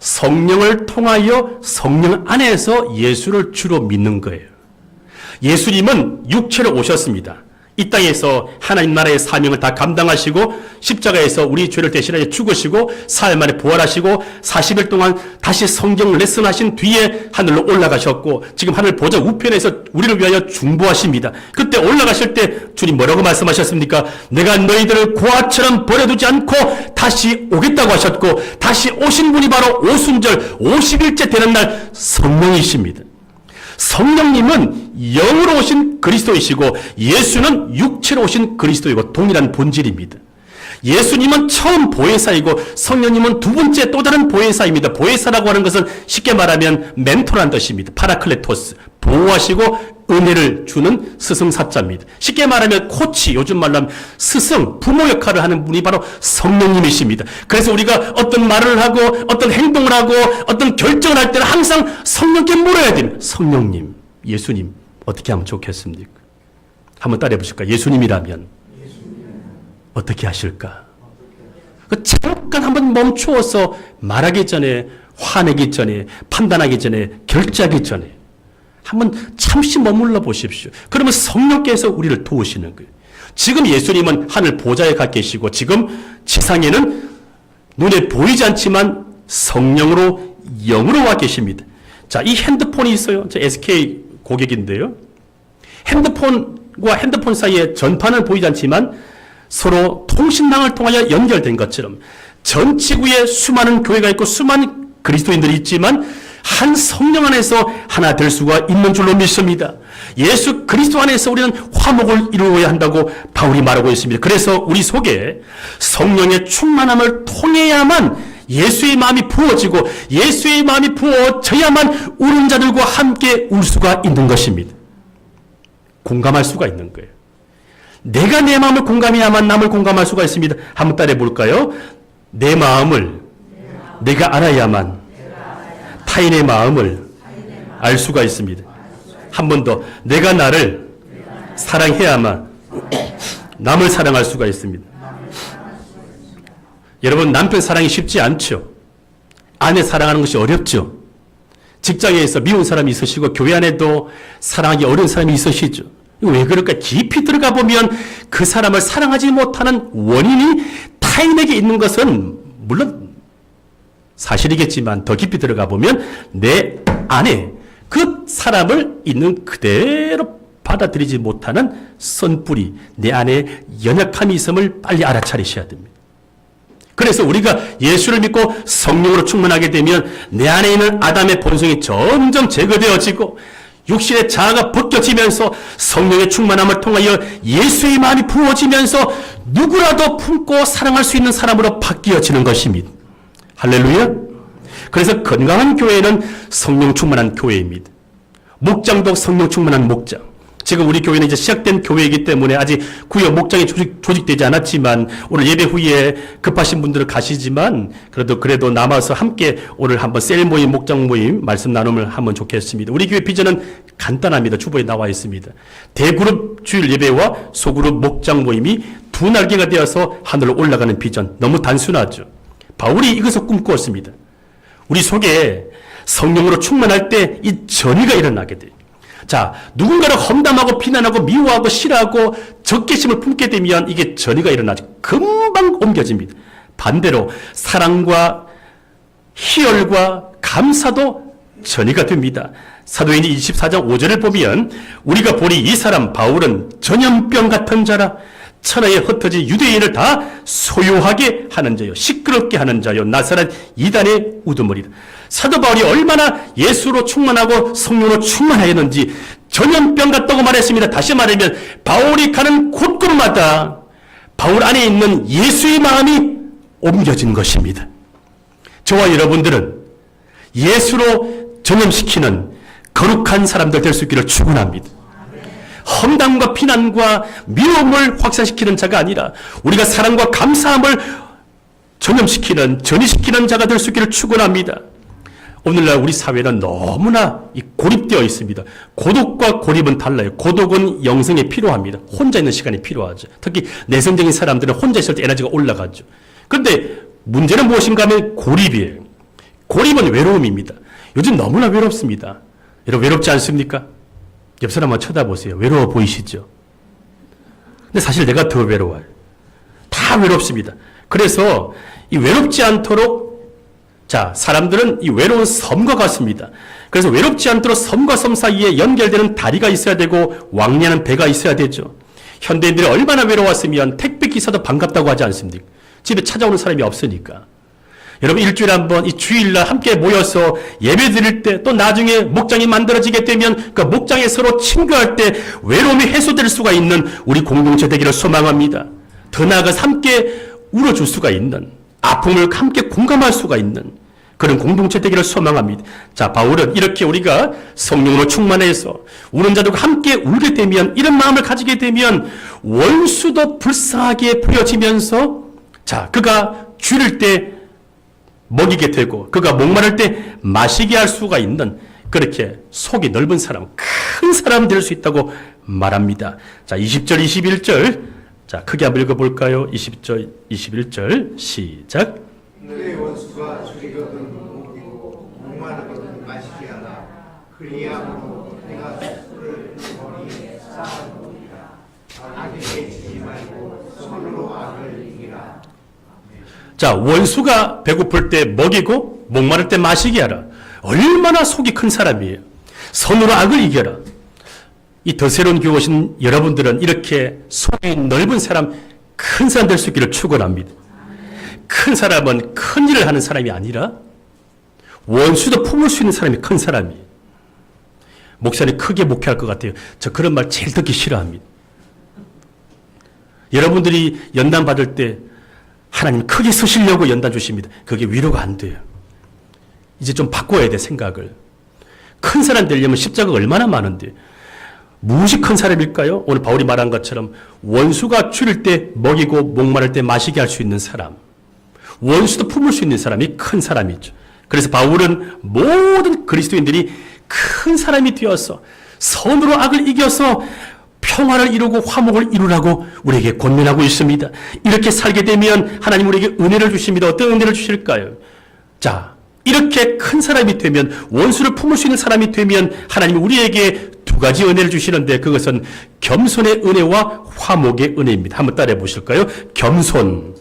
성령을 통하여 성령 안에서 예수를 주로 믿는 거예요. 예수님은 육체로 오셨습니다. 이 땅에서 하나님 나라의 사명을 다 감당하시고 십자가에서 우리 죄를 대신하여 죽으시고 사흘 만에 부활하시고 40일 동안 다시 성경 레슨하신 뒤에 하늘로 올라가셨고 지금 하늘 보좌 우편에서 우리를 위하여 중보하십니다. 그때 올라가실 때 주님 뭐라고 말씀하셨습니까? 내가 너희들을 고아처럼 버려두지 않고 다시 오겠다고 하셨고 다시 오신 분이 바로 오순절 50일째 되는 날 성령이십니다. 성령님은 영으로 오신 그리스도이시고 예수는 육체로 오신 그리스도이고 동일한 본질입니다. 예수님은 처음 보혜사이고 성령님은 두 번째 또 다른 보혜사입니다. 보혜사라고 하는 것은 쉽게 말하면 멘토라는 뜻입니다. 파라클레토스, 보호하시고 은혜를 주는 스승사자입니다. 쉽게 말하면 코치, 요즘 말로 하면 스승, 부모 역할을 하는 분이 바로 성령님이십니다. 그래서 우리가 어떤 말을 하고 어떤 행동을 하고 어떤 결정을 할 때는 항상 성령께 물어야 됩니다. 성령님, 예수님 어떻게 하면 좋겠습니까? 한번 따라해 보실까요? 예수님이라면 어떻게 하실까? 잠깐 한번 멈추어서 말하기 전에, 화내기 전에, 판단하기 전에, 결정하기 전에 한번 잠시 머물러 보십시오. 그러면 성령께서 우리를 도우시는 거예요. 지금 예수님은 하늘 보좌에 가 계시고 지금 지상에는 눈에 보이지 않지만 성령으로 영으로 와 계십니다. 자, 이 핸드폰이 있어요. 저 SK 고객인데요. 핸드폰과 핸드폰 사이에 전파는 보이지 않지만 서로 통신망을 통하여 연결된 것처럼 전 지구에 수많은 교회가 있고 수많은 그리스도인들이 있지만 한 성령 안에서 하나 될 수가 있는 줄로 믿습니다. 예수 그리스도 안에서 우리는 화목을 이루어야 한다고 바울이 말하고 있습니다. 그래서 우리 속에 성령의 충만함을 통해야만 예수의 마음이 부어지고 예수의 마음이 부어져야만 우는 자들과 함께 울 수가 있는 것입니다. 공감할 수가 있는 거예요. 내가 내 마음을 공감해야만 남을 공감할 수가 있습니다. 한번 따라해 볼까요? 내 마음을 내가 알아야만 타인의 마음을 알 수가 있습니다. 한 번 더, 내가 나를 사랑해야만 남을 사랑할 수가 있습니다. 여러분, 남편 사랑이 쉽지 않죠? 아내 사랑하는 것이 어렵죠? 직장에서 미운 사람이 있으시고 교회 안에도 사랑하기 어려운 사람이 있으시죠? 이거 왜 그럴까? 깊이 들어가 보면 그 사람을 사랑하지 못하는 원인이 타인에게 있는 것은 물론 사실이겠지만 더 깊이 들어가 보면 내 안에 그 사람을 있는 그대로 받아들이지 못하는 선뿌리, 내 안에 연약함이 있음을 빨리 알아차리셔야 됩니다. 그래서 우리가 예수를 믿고 성령으로 충만하게 되면 내 안에 있는 아담의 본성이 점점 제거되어지고 육신의 자아가 벗겨지면서 성령의 충만함을 통하여 예수의 마음이 부어지면서 누구라도 품고 사랑할 수 있는 사람으로 바뀌어지는 것입니다. 할렐루야. 그래서 건강한 교회는 성령 충만한 교회입니다. 목장도 성령 충만한 목장, 지금 우리 교회는 이제 시작된 교회이기 때문에 아직 구역 목장이 조직되지 않았지만 오늘 예배 후에 급하신 분들은 가시지만 그래도 남아서 함께 오늘 한번 셀 모임, 목장 모임 말씀 나눔을 하면 좋겠습니다. 우리 교회 비전은 간단합니다. 주보에 나와 있습니다. 대그룹 주일 예배와 소그룹 목장 모임이 두 날개가 되어서 하늘로 올라가는 비전. 너무 단순하죠. 바울이 이것을 꿈꾸었습니다. 우리 속에 성령으로 충만할 때 이 전이가 일어나게 돼요. 자, 누군가를 험담하고 비난하고 미워하고 싫어하고 적개심을 품게 되면 이게 전이가 일어나죠. 금방 옮겨집니다. 반대로 사랑과 희열과 감사도 전이가 됩니다. 사도행전 24장 5절을 보면 우리가 보니 이 사람 바울은 전염병 같은 자라 천하에 흩어진 유대인을 다 소유하게 하는 자요 시끄럽게 하는 자요 나사렛 이단의 우두머리다. 사도 바울이 얼마나 예수로 충만하고 성령으로 충만하였는지 전염병 같다고 말했습니다. 다시 말하면 바울이 가는 곳곳마다 바울 안에 있는 예수의 마음이 옮겨진 것입니다. 저와 여러분들은 예수로 전염시키는 거룩한 사람들 될 수 있기를 축원합니다. 험담과 비난과 미움을 확산시키는 자가 아니라 우리가 사랑과 감사함을 전염시키는, 전이시키는 자가 될 수 있기를 축원합니다. 오늘날 우리 사회는 너무나 고립되어 있습니다. 고독과 고립은 달라요. 고독은 영성에 필요합니다. 혼자 있는 시간이 필요하죠. 특히 내성적인 사람들은 혼자 있을 때 에너지가 올라가죠. 그런데 문제는 무엇인가 하면 고립이에요. 고립은 외로움입니다. 요즘 너무나 외롭습니다. 여러분 외롭지 않습니까? 옆 사람 한번 쳐다보세요. 외로워 보이시죠? 근데 사실 내가 더 외로워요. 다 외롭습니다. 그래서 이 외롭지 않도록 자, 사람들은 이 외로운 섬과 같습니다. 그래서 외롭지 않도록 섬과 섬 사이에 연결되는 다리가 있어야 되고 왕래하는 배가 있어야 되죠. 현대인들이 얼마나 외로웠으면 택배기사도 반갑다고 하지 않습니까? 집에 찾아오는 사람이 없으니까. 여러분 일주일에 한 번 이 주일날 함께 모여서 예배 드릴 때 또 나중에 목장이 만들어지게 되면 그 목장에 서로 친교할 때 외로움이 해소될 수가 있는 우리 공동체 되기를 소망합니다. 더 나아가서 함께 울어줄 수가 있는 아픔을 함께 공감할 수가 있는 그런 공동체 되기를 소망합니다. 자, 바울은 이렇게 우리가 성령으로 충만해서 우는 자들과 함께 울게 되면 이런 마음을 가지게 되면 원수도 불쌍하게 보여지면서 자, 그가 줄일 때 먹이게 되고 그가 목마를 때 마시게 할 수가 있는 그렇게 속이 넓은 사람, 큰 사람 될 수 있다고 말합니다. 자, 20절, 21절 자, 크게 한번 읽어볼까요? 20절, 21절 시작. 너의 원수가 줄이거든 먹이고 목마르거든 마시게 하라. 그리함으로 내가 술을 머리에 쌓아놓으리라. 악에게 지지 말고 손으로 악을 이기라. 자, 원수가 배고플 때 먹이고 목마를 때 마시게 하라. 얼마나 속이 큰 사람이에요. 손으로 악을 이겨라. 이 더 새로운 교회 오신 여러분들은 이렇게 속이 넓은 사람, 큰 사람 될 수 있기를 축원합니다. 큰 사람은 큰 일을 하는 사람이 아니라 원수도 품을 수 있는 사람이 큰 사람이에요. 목사님 크게 목회할 것 같아요. 저 그런 말 제일 듣기 싫어합니다. 여러분들이 연단 받을 때 하나님 크게 쓰시려고 연단 주십니다. 그게 위로가 안 돼요. 이제 좀 바꿔야 돼, 생각을. 큰 사람 되려면 십자가가 얼마나 많은데. 무엇이 큰 사람일까요? 오늘 바울이 말한 것처럼 원수가 줄일 때 먹이고 목마를 때 마시게 할 수 있는 사람. 원수도 품을 수 있는 사람이 큰 사람이죠. 그래서 바울은 모든 그리스도인들이 큰 사람이 되어서 선으로 악을 이겨서 평화를 이루고 화목을 이루라고 우리에게 권면하고 있습니다. 이렇게 살게 되면 하나님 우리에게 은혜를 주십니다. 어떤 은혜를 주실까요? 자, 이렇게 큰 사람이 되면 원수를 품을 수 있는 사람이 되면 하나님이 우리에게 두 가지 은혜를 주시는데 그것은 겸손의 은혜와 화목의 은혜입니다. 한번 따라해 보실까요? 겸손,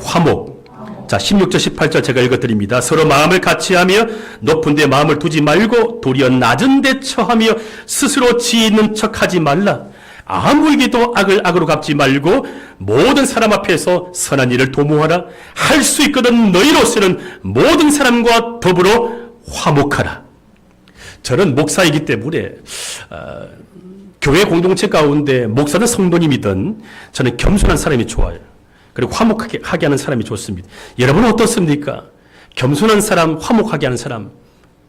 화목. 자, 16절, 18절 제가 읽어드립니다. 서로 마음을 같이하며 높은 데 마음을 두지 말고 도리어 낮은 데 처하며 스스로 지혜 있는 척하지 말라. 아무에게도 악을 악으로 갚지 말고 모든 사람 앞에서 선한 일을 도모하라. 할 수 있거든 너희로서는 모든 사람과 더불어 화목하라. 저는 목사이기 때문에 교회 공동체 가운데 목사든 성도님이든 저는 겸손한 사람이 좋아요. 그리고 화목하게 하는 사람이 좋습니다. 여러분은 어떻습니까? 겸손한 사람, 화목하게 하는 사람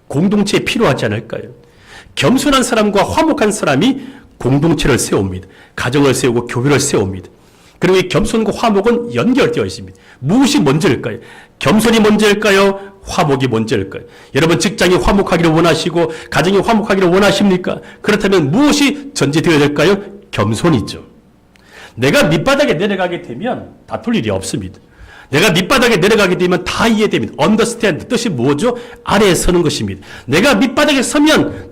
공동체에 필요하지 않을까요? 겸손한 사람과 화목한 사람이 공동체를 세웁니다. 가정을 세우고 교회를 세웁니다. 그리고 이 겸손과 화목은 연결되어 있습니다. 무엇이 먼저일까요? 겸손이 먼저일까요? 화목이 먼저일까요? 여러분 직장이 화목하기를 원하시고 가정이 화목하기를 원하십니까? 그렇다면 무엇이 전제되어야 될까요? 겸손이죠. 내가 밑바닥에 내려가게 되면 다툴 일이 없습니다. 내가 밑바닥에 내려가게 되면 다 이해됩니다. understand 뜻이 뭐죠? 아래에 서는 것입니다. 내가 밑바닥에 서면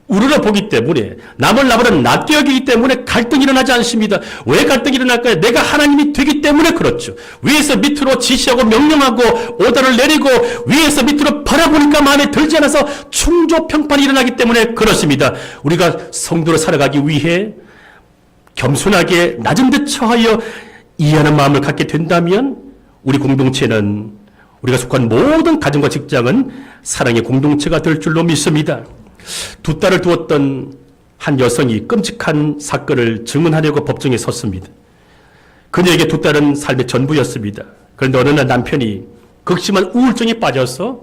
우러러 보기 때문에 남을 나보다 낮게 여기기 때문에 갈등이 일어나지 않습니다. 왜 갈등이 일어날까요? 내가 하나님이 되기 때문에 그렇죠. 위에서 밑으로 지시하고 명령하고 오더를 내리고 위에서 밑으로 바라보니까 마음에 들지 않아서 충조평판이 일어나기 때문에 그렇습니다. 우리가 성도로 살아가기 위해 겸손하게 낮은 데 처하여 이해하는 마음을 갖게 된다면 우리 공동체는 우리가 속한 모든 가정과 직장은 사랑의 공동체가 될 줄로 믿습니다. 두 딸을 두었던 한 여성이 끔찍한 사건을 증언하려고 법정에 섰습니다. 그녀에게 두 딸은 삶의 전부였습니다. 그런데 어느 날 남편이 극심한 우울증에 빠져서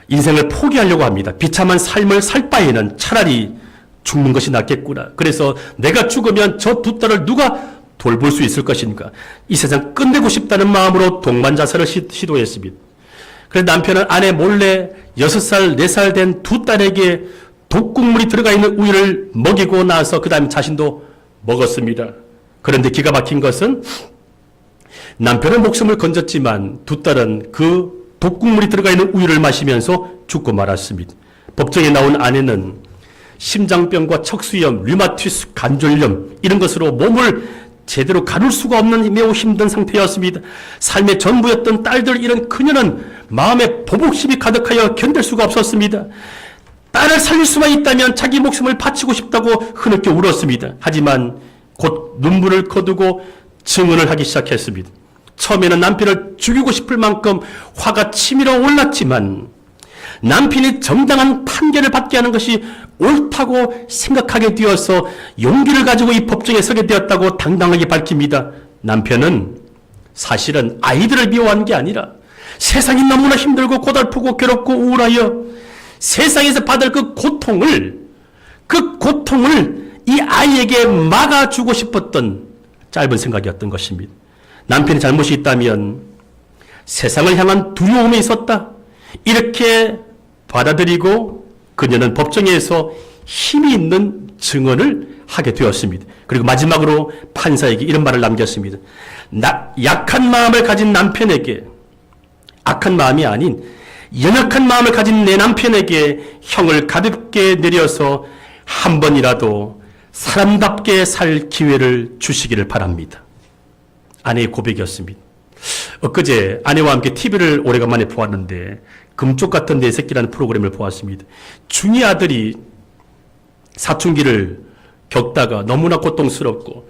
인생을 포기하려고 합니다. 비참한 삶을 살 바에는 차라리 죽는 것이 낫겠구나. 그래서 내가 죽으면 저 두 딸을 누가 돌볼 수 있을 것인가. 이 세상 끝내고 싶다는 마음으로 동반자살을 시도했습니다. 그래서 남편은 아내 몰래 6살, 4살 된 두 딸에게 독국물이 들어가 있는 우유를 먹이고 나서 그 다음에 자신도 먹었습니다. 그런데 기가 막힌 것은 남편은 목숨을 건졌지만 두 딸은 그 독국물이 들어가 있는 우유를 마시면서 죽고 말았습니다. 법정에 나온 아내는 심장병과 척수염, 류마티스, 관절염 이런 것으로 몸을 제대로 가눌 수가 없는 매우 힘든 상태였습니다. 삶의 전부였던 딸들 잃은 그녀는 마음에 보복심이 가득하여 견딜 수가 없었습니다. 딸을 살릴 수만 있다면 자기 목숨을 바치고 싶다고 흐느껴 울었습니다. 하지만 곧 눈물을 거두고 증언을 하기 시작했습니다. 처음에는 남편을 죽이고 싶을 만큼 화가 치밀어 올랐지만 남편이 정당한 판결을 받게 하는 것이 옳다고 생각하게 되어서 용기를 가지고 이 법정에 서게 되었다고 당당하게 밝힙니다. 남편은 사실은 아이들을 미워한 게 아니라 세상이 너무나 힘들고 고달프고 괴롭고 우울하여 세상에서 받을 그 고통을 이 아이에게 막아주고 싶었던 짧은 생각이었던 것입니다. 남편의 잘못이 있다면 세상을 향한 두려움이 있었다. 이렇게 받아들이고 그녀는 법정에서 힘이 있는 증언을 하게 되었습니다. 그리고 마지막으로 판사에게 이런 말을 남겼습니다. 약한 마음을 가진 남편에게, 악한 마음이 아닌 연약한 마음을 가진 내 남편에게 형을 가볍게 내려서 한 번이라도 사람답게 살 기회를 주시기를 바랍니다. 아내의 고백이었습니다. 엊그제 아내와 함께 TV를 오래간만에 보았는데 금쪽 같은 내 새끼라는 프로그램을 보았습니다. 중이 아들이 사춘기를 겪다가 너무나 고통스럽고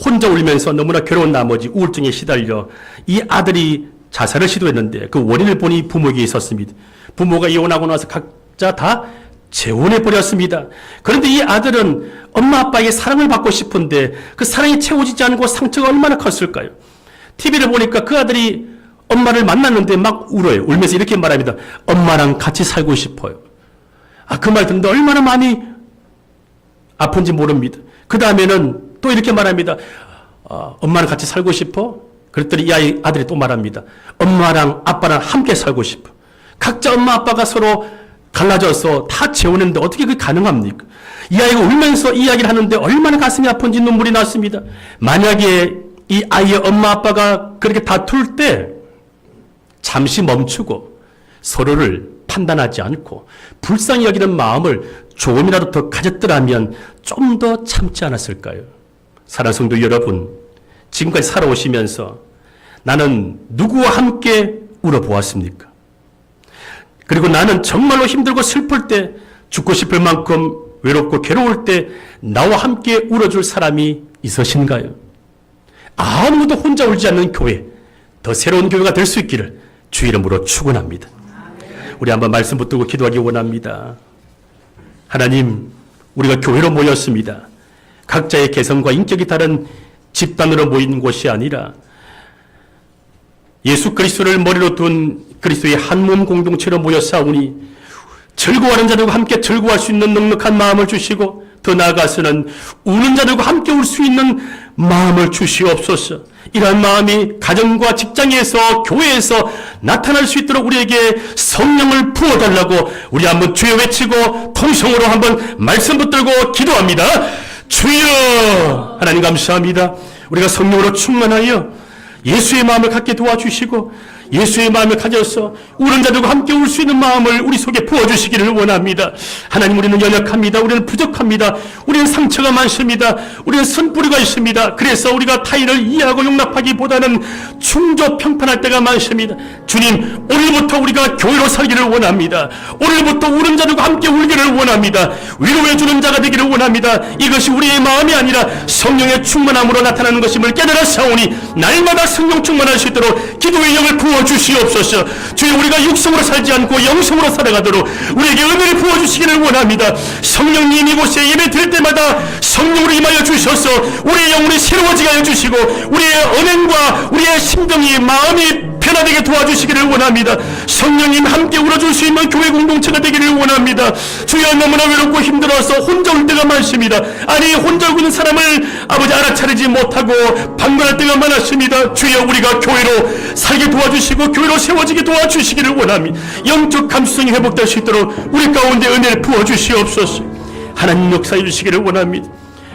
혼자 울면서 너무나 괴로운 나머지 우울증에 시달려 이 아들이 자살을 시도했는데 그 원인을 보니 부모에게 있었습니다. 부모가 이혼하고 나서 각자 다 재혼해버렸습니다. 그런데 이 아들은 엄마 아빠에게 사랑을 받고 싶은데 그 사랑이 채워지지 않고 상처가 얼마나 컸을까요? TV를 보니까 그 아들이 엄마를 만났는데 막 울어요. 울면서 이렇게 말합니다. 엄마랑 같이 살고 싶어요. 그 말 듣는데 얼마나 마음이 아픈지 모릅니다. 그 다음에는 또 이렇게 말합니다. 엄마랑 같이 살고 싶어? 그랬더니 이 아들이 또 말합니다. 엄마랑 아빠랑 함께 살고 싶어. 각자 엄마 아빠가 서로 갈라져서 다 재혼했는데 어떻게 그게 가능합니까? 이 아이가 울면서 이야기를 하는데 얼마나 가슴이 아픈지 눈물이 났습니다. 만약에 이 아이의 엄마 아빠가 그렇게 다툴 때 잠시 멈추고 서로를 판단하지 않고 불쌍히 여기는 마음을 조금이라도 더 가졌더라면 좀 더 참지 않았을까요? 사랑하는 성도 여러분, 지금까지 살아오시면서 나는 누구와 함께 울어보았습니까? 그리고 나는 정말로 힘들고 슬플 때, 죽고 싶을 만큼 외롭고 괴로울 때 나와 함께 울어줄 사람이 있으신가요? 아무도 혼자 울지 않는 교회, 더 새로운 교회가 될 수 있기를 주 이름으로 축원합니다. 우리 한번 말씀 붙들고 기도하기 원합니다. 하나님, 우리가 교회로 모였습니다. 각자의 개성과 인격이 다른 집단으로 모인 곳이 아니라 예수 그리스도를 머리로 둔 그리스도의 한 몸 공동체로 모였사오니 즐거워하는 자들과 함께 즐거워할 수 있는 넉넉한 마음을 주시고 더 나아가서는 우는 자들과 함께 울 수 있는 마음을 주시옵소서. 이러한 마음이 가정과 직장에서 교회에서 나타날 수 있도록 우리에게 성령을 부어달라고 우리 한번 주여 외치고 통성으로 한번 말씀 붙들고 기도합니다. 주여! 하나님 감사합니다. 우리가 성령으로 충만하여 예수의 마음을 갖게 도와주시고 예수의 마음을 가져서 우는 자들과 함께 울 수 있는 마음을 우리 속에 부어주시기를 원합니다. 하나님, 우리는 연약합니다. 우리는 부족합니다. 우리는 상처가 많습니다. 우리는 선뿌리가 있습니다. 그래서 우리가 타인을 이해하고 용납하기보다는 충조 평판할 때가 많습니다. 주님, 오늘부터 우리가 교회로 살기를 원합니다. 오늘부터 우는 자들과 함께 울기를 원합니다. 위로해 주는 자가 되기를 원합니다. 이것이 우리의 마음이 아니라 성령의 충만함으로 나타나는 것임을 깨달아 사오니 날마다 성령 충만할 수 있도록 기도의 영을 부어 주시옵소서. 주여, 우리가 육성으로 살지 않고 영성으로 살아가도록 우리에게 은혜를 부어주시기를 원합니다. 성령님, 이곳에 예배 드릴 때마다 성령으로 임하여 주셔서 우리의 영혼이 새로워지게 하여 주시고 우리의 언행과 우리의 심정이 마음이 변화되게 도와주시기를 원합니다. 성령님, 함께 울어줄 수 있는 교회 공동체가 되기를 원합니다. 주여, 너무나 외롭고 힘들어서 혼자 울 때가 많습니다. 아니, 혼자 울고 있는 사람을 아버지 알아차리지 못하고 방관할 때가 많았습니다. 주여, 우리가 교회로 살게 도와주시고 교회로 세워지게 도와주시기를 원합니다. 영적 감수성이 회복될 수 있도록 우리 가운데 은혜를 부어주시옵소서. 하나님, 역사해 주시기를 원합니다.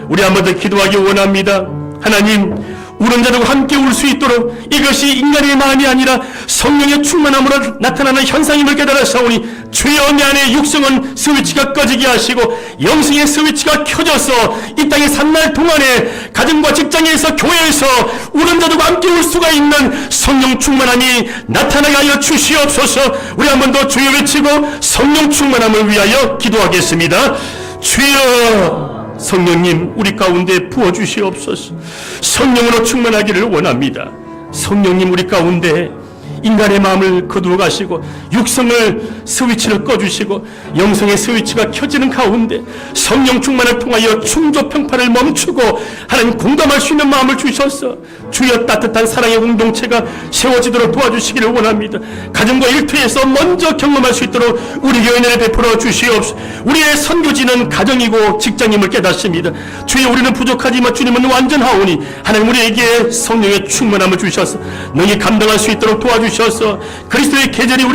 우리 한 번 더 기도하기 원합니다. 하나님, 우는 자들과 함께 울 수 있도록 이것이 인간의 마음이 아니라 성령의 충만함으로 나타나는 현상임을 깨달아 사오니 주여, 내 안에 육성은 스위치가 꺼지게 하시고 영성의 스위치가 켜져서 이 땅에 산 날 동안에 가정과 직장에서 교회에서 우는 자들과 함께 울 수가 있는 성령 충만함이 나타나게 하여 주시옵소서. 우리 한 번 더 주여 외치고 성령 충만함을 위하여 기도하겠습니다. 주여, 성령님, 우리 가운데 부어주시옵소서. 성령으로 충만하기를 원합니다. 성령님, 우리 가운데 인간의 마음을 거두어 가시고 육성을 스위치를 꺼주시고 영성의 스위치가 켜지는 가운데 성령 충만을 통하여 충조 평판을 멈추고 하나님 공감할 수 있는 마음을 주셔서 주여, 따뜻한 사랑의 공동체가 세워지도록 도와주시기를 원합니다. 가정과 일터에서 먼저 경험할 수 있도록 우리에게 은혜를 베풀어 주시옵소서. 우리의 선교지는 가정이고 직장임을 깨닫습니다. 주여, 우리는 부족하지만 주님은 완전하오니 하나님, 우리에게 성령의 충만함을 주셔서 능히 감당할 수 있도록 도와주셔서 그리스도의 계절이 우리